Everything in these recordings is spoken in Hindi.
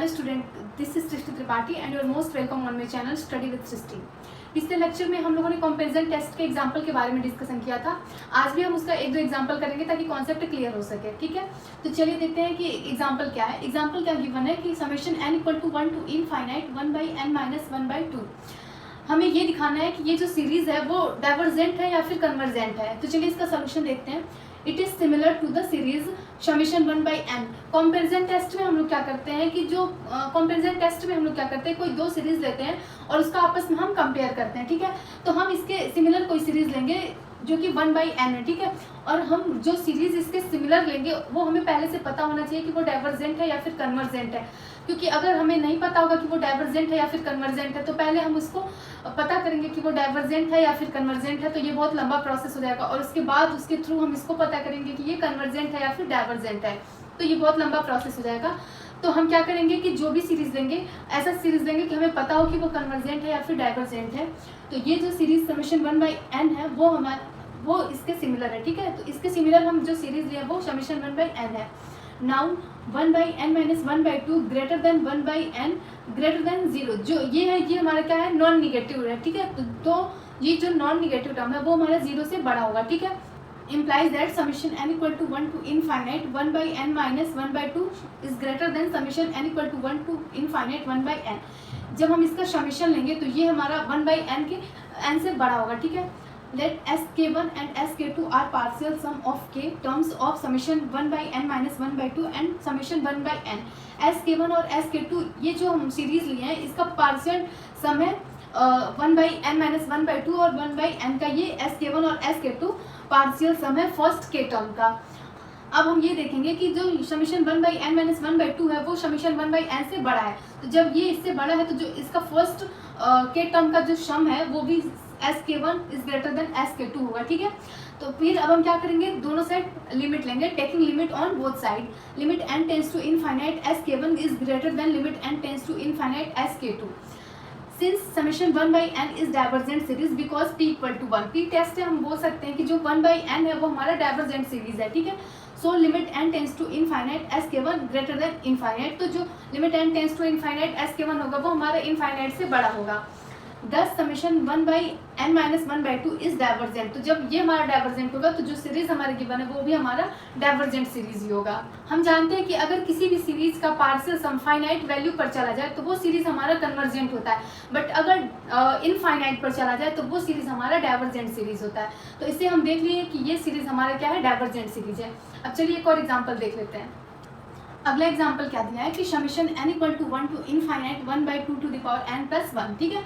Hello student, this is Srishti Tripathi and your most welcome on my channel study with Srishti. पिछले लेक्चर में हम लोगों ने कंपैरिजन टेस्ट के एग्जाम्पल के बारे में डिस्कशन किया था। आज भी हम उसका एक दो एग्जाम्पल करेंगे ताकि कॉन्सेप्ट क्लियर हो सके। ठीक है, तो चलिए देखते हैं कि एग्जाम्पल क्या है। एग्जाम्पल क्या गिवन है कि summation n equal to 1 to infinite 1 by n minus 1 by 2। हमें ये दिखाना है कि ये जो सीरीज है वो डाइवर्जेंट है या फिर कन्वर्जेंट है। तो चलिए इसका सोल्यूशन देखते हैं। It is similar to the series summation 1 by n। Comparison test में हम लोग क्या करते हैं कि जो कंपैरिजन टेस्ट में हम लोग क्या करते हैं, कोई दो सीरीज लेते हैं और उसका आपस में हम कंपेयर करते हैं। ठीक है, तो हम इसके सिमिलर कोई सीरीज लेंगे जो कि 1 बाई n है। ठीक है, और हम जो सीरीज इसके सिमिलर लेंगे वो हमें पहले से पता होना चाहिए कि वो डाइवर्जेंट है या फिर कन्वर्जेंट है। क्योंकि अगर हमें नहीं पता होगा कि वो डाइवर्जेंट है या फिर कन्वर्जेंट है तो पहले हम उसको पता करेंगे कि वो डाइवर्जेंट है या फिर कन्वर्जेंट है, तो ये बहुत लंबा प्रोसेस हो जाएगा। और उसके बाद उसके थ्रू हम इसको पता करेंगे कि ये कन्वर्जेंट है या फिर डाइवर्जेंट है, तो ये बहुत लंबा प्रोसेस हो जाएगा। तो हम क्या करेंगे कि जो भी सीरीज लेंगे ऐसा सीरीज लेंगे कि हमें पता हो कि वो कन्वर्जेंट है या फिर डाइवर्जेंट है। तो ये जो सीरीज समेशन 1 बाई n है वो इसके सिमिलर है। ठीक है, तो इसके सिमिलर हम जो सीरीज लिए वो समेशन 1 बाई n है। Now 1 by n minus 1 by 2 greater than 1 by n greater than 0। जो ये है ये हमारा क्या है, नॉन निगेटिव है। ठीक है, तो ये जो नॉन निगेटिव टर्म है वो हमारा 0 से बड़ा होगा। ठीक है, implies that summation n equal to 1 to infinite 1 by n minus 1 by 2 is greater than summation n equal to 1 to infinite 1 by n। जब हम इसका समेशन लेंगे तो ये हमारा 1 by n के n से बड़ा होगा। ठीक है, let sk1 and sk2 are partial sum of k terms of summation 1 by n minus 1 by 2 and summation 1 by n। sk1 और sk2 ये जो हम सीरीज लिए हैं इसका पार्शियल सम है 1 बाई n माइनस 1 बाई 2 और 1 बाई n का ये sk1 और sk2 पार्शियल सम है फर्स्ट के टर्म का। अब हम ये देखेंगे कि जो summation 1 by n minus 1 by 2 है वो समेशन 1 बाई n से बड़ा है। तो जब ये इससे बड़ा है तो जो इसका फर्स्ट के टर्म का जो सम है वो भी sk1 is greater then sk2 होगा। ठीक है, तो फिर अब हम क्या करेंगे, दोनों साइड लिमिट लेंगे, taking limit on both side. Limit n tends to infinite sk1 is greater than limit n tends to infinite sk2। Since summation 1 by n is divergent series because p equal to 1। p test है, हम बोल सकते हैं कि जो 1 by n है वो हमारा डाइवर्जेंट सीरीज है। ठीक है, so limit n tends to infinite sk1 greater than infinite. तो जो limit n tends to infinite sk1 होगा वो हमारा इनफाइनाइट से बड़ा होगा। Thus summation 1 by n minus 1 by 2 is divergent. तो जब ये हमारा डाइवर्जेंट होगा तो जो सीरीज हमारे गिवन है वो भी हमारा डाइवर्जेंट सीरीज ही होगा। हम जानते हैं कि अगर किसी भी सीरीज का पार्शियल सम फाइनाइट वैल्यू पर चला जाए तो वो सीरीज हमारा कन्वर्जेंट होता है, बट अगर इनफाइनाइट पर चला जाए तो वो सीरीज हमारा डाइवर्जेंट सीरीज होता है। तो इससे हम देख लिए कि ये सीरीज हमारा क्या है, डाइवर्जेंट सीरीज है। अब चलिए एक और एग्जाम्पल देख लेते हैं। अगला एग्जाम्पल क्या दिया है कि summation n equal to 1 to infinite 1 by 2 to the power n plus 1। ठीक है,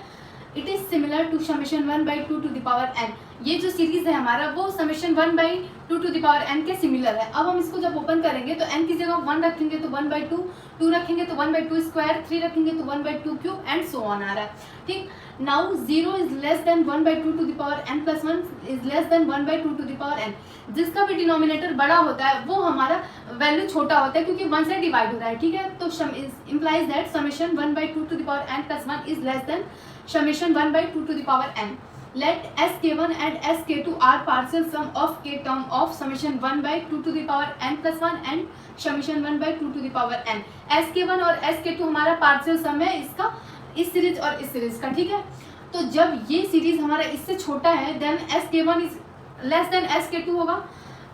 it is similar to summation 1 by 2 to the power n। ये जो सीरीज है हमारा वो summation 1 by 2 to the power n के सिमिलर है। अब हम इसको जब ओपन करेंगे तो n की जगह 1 रखेंगे तो 1 बाई 2, 2 रखेंगे तो 1 बाई 2 स्क्वायर, 3 रखेंगे तो 1 by 2 cube and so on आ रहा है। ठीक, now 0 is less than 1 by 2 to the power n plus 1 is less than 1 by 2 to the power n। जिसका भी डिनोमिनेटर बड़ा होता है वो हमारा वैल्यू छोटा होता है क्योंकि 1 से डिवाइड हो रहा है। ठीक है, तो implies that summation 1 by 2 to the power n plus 1 is less than summation 1 by 2 to the power n। Let sk1 and sk2 are partial sum of k term of summation 1 by 2 to the power n plus 1 and summation 1 by 2 to the power n। sk1 और sk2 हमारा पार्शियल सम है इसका, इस सीरीज और इस सीरीज का। ठीक है, तो जब ये सीरीज हमारा इससे छोटा है then sk1 is less then sk2 होगा।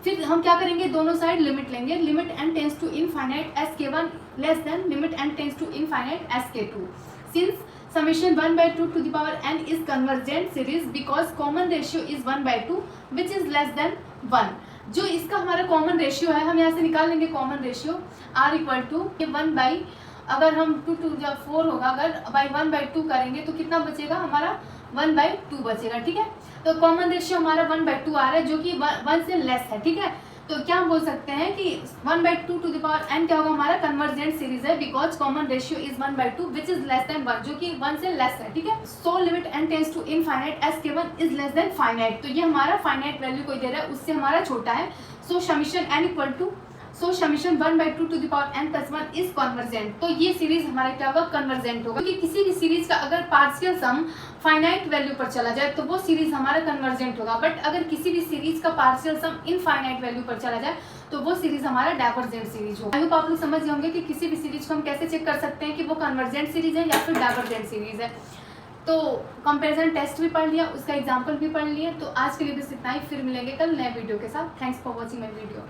फिर हम क्या करेंगे, दोनों साइड लिमिट लेंगे, limit n tends to infinite sk1 less than limit n tends to infinite sk2। Since summation 1 by 2 to the power n is convergent series because common ratio is 1 by 2 which is less than 1। जो इसका हमारा कॉमन रेशियो है हम यहाँ से निकाल लेंगे common ratio r equal to 1 by, अगर हम 2 2 जब 4 होगा, अगर बाई 1 बाई 2 करेंगे तो कितना बचेगा हमारा 1 बाई 2 बचेगा। ठीक है, तो कॉमन रेशियो हमारा 1 बाई 2 आ रहा है जो कि 1 से लेस है। ठीक है, तो क्या हम बोल सकते हैं कि 1 by 2 to the power n क्या होगा, हमारा कन्वर्जेंट सीरीज है because common ratio is 1 by 2 which is less than 1 जो कि 1 से लेस है। ठीक है, so limit n tends to infinite sk1 is less than finite. तो ये हमारा फाइनाइट वैल्यू कोई दे रहा है उससे हमारा छोटा है। So summation n equal to so summation 1/2 to the power n plus 1 is convergent. तो ये सीरीज हमारा क्या होगा, कन्वर्जेंट होगा, क्योंकि किसी भी सीरीज का अगर पार्शियल सम फाइनाइट वैल्यू पर चला जाए तो वो सीरीज हमारा कन्वर्जेंट होगा, बट अगर किसी भी सीरीज का पार्शियल सम इनफाइनाइट वैल्यू पर चला जाए तो वो सीरीज हमारा डाइवर्जेंट सीरीज होगा। आई होप आप लोग समझ गए होंगे कि किसी भी सीरीज को हम कैसे चेक कर सकते हैं कि वो कन्वर्जेंट सीरीज है या फिर डाइवर्जेंट सीरीज है। तो कंपैरिजन टेस्ट भी पढ़ लिया, उसका एग्जाम्पल भी पढ़ लिया। तो आज के लिए बस इतना ही, फिर मिलेंगे कल नए वीडियो के साथ। Thanks for watching my video.